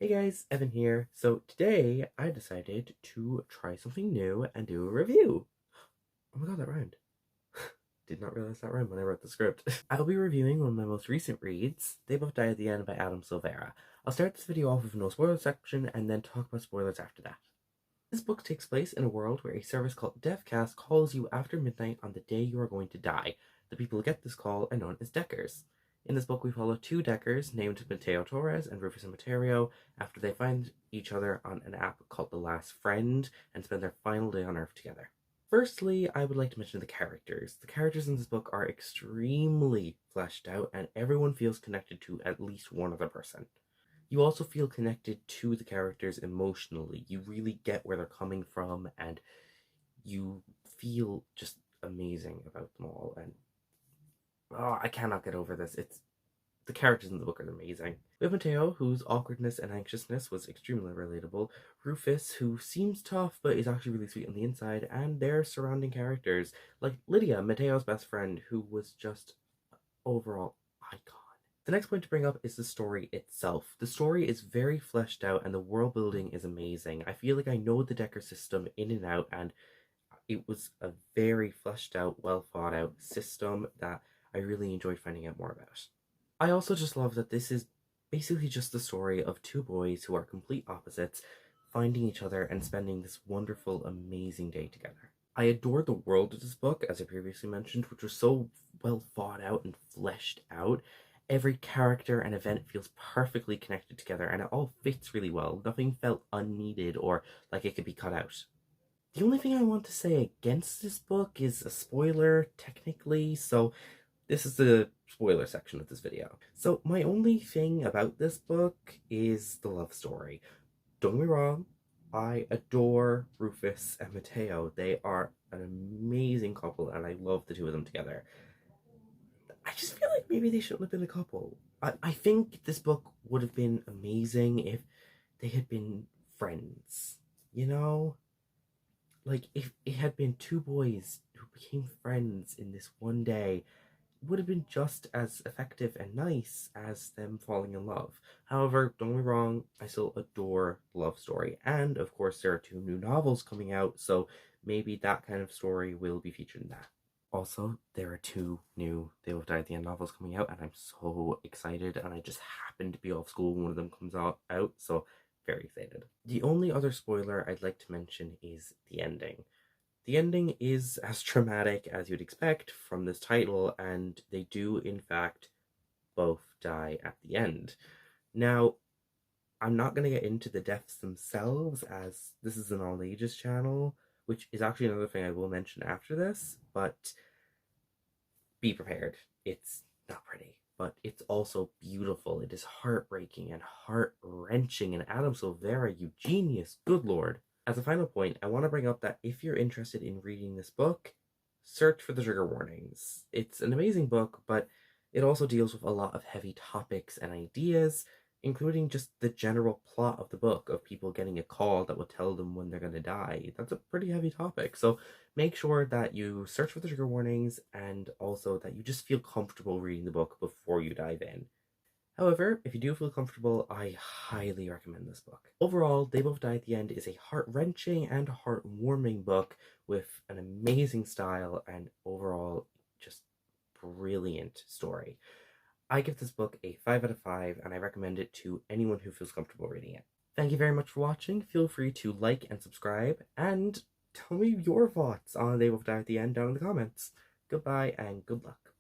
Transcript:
Hey guys, Evan here. So today I decided to try something new and do a review. Oh my god, that rhymed. Did not realize that rhymed when I wrote the script. I'll be reviewing one of my most recent reads, They Both Die at the End by Adam Silvera. I'll start this video off with no spoiler section and then talk about spoilers after that. This book takes place in a world where a service called Deathcast calls you after midnight on the day you are going to die. The people who get this call are known as Deckers. In this book, we follow two Deckers named Mateo Torres and Rufus Immaterio after they find each other on an app called The Last Friend and spend their final day on Earth together. Firstly, I would like to mention the characters. The characters in this book are extremely fleshed out, and everyone feels connected to at least one other person. You also feel connected to the characters emotionally. You really get where they're coming from, and you feel just amazing about them all. And I cannot get over this. The characters in the book are amazing. We have Mateo, whose awkwardness and anxiousness was extremely relatable. Rufus, who seems tough but is actually really sweet on the inside, and their surrounding characters, like Lydia, Mateo's best friend, who was just overall icon. The next point to bring up is the story itself. The story is very fleshed out and the world building is amazing. I feel like I know the Decker system in and out, and it was a very fleshed out, well thought out system that I really enjoyed finding out more about. I also just love that this is basically just the story of two boys who are complete opposites finding each other and spending this wonderful, amazing day together. I adored the world of this book, as I previously mentioned, which was so well thought out and fleshed out. Every character and event feels perfectly connected together, and it all fits really well. Nothing felt unneeded or like it could be cut out. The only thing I want to say against this book is a spoiler, technically, so this is the spoiler section of this video. So my only thing about this book is the love story. Don't get me wrong, I adore Rufus and Mateo. They are an amazing couple and I love the two of them together. I just feel like maybe they shouldn't have been a couple. I think this book would have been amazing if they had been friends, you know? Like, if it had been two boys who became friends in this one day, would have been just as effective and nice as them falling in love. However, don't get me wrong, I still adore Love Story. And of course, there are two new novels coming out, so maybe that kind of story will be featured in that. Also, there are two new They Both Die at the End novels coming out, and I'm so excited. And I just happen to be off school when one of them comes out, so very excited. The only other spoiler I'd like to mention is the ending. The ending is as traumatic as you'd expect from this title, and they do, in fact, both die at the end. Now, I'm not going to get into the deaths themselves, as this is an all ages channel, which is actually another thing I will mention after this, but be prepared. It's not pretty, but it's also beautiful. It is heartbreaking and heart-wrenching, and Adam Silvera, you genius, good lord. As a final point, I want to bring up that if you're interested in reading this book, search for the trigger warnings. It's an amazing book, but it also deals with a lot of heavy topics and ideas, including just the general plot of the book of people getting a call that will tell them when they're going to die. That's a pretty heavy topic, so make sure that you search for the trigger warnings and also that you just feel comfortable reading the book before you dive in. However, if you do feel comfortable, I highly recommend this book. Overall, They Both Die at the End is a heart-wrenching and heart-warming book with an amazing style and overall just brilliant story. I give this book a 5 out of 5 and I recommend it to anyone who feels comfortable reading it. Thank you very much for watching. Feel free to like and subscribe and tell me your thoughts on They Both Die at the End down in the comments. Goodbye and good luck.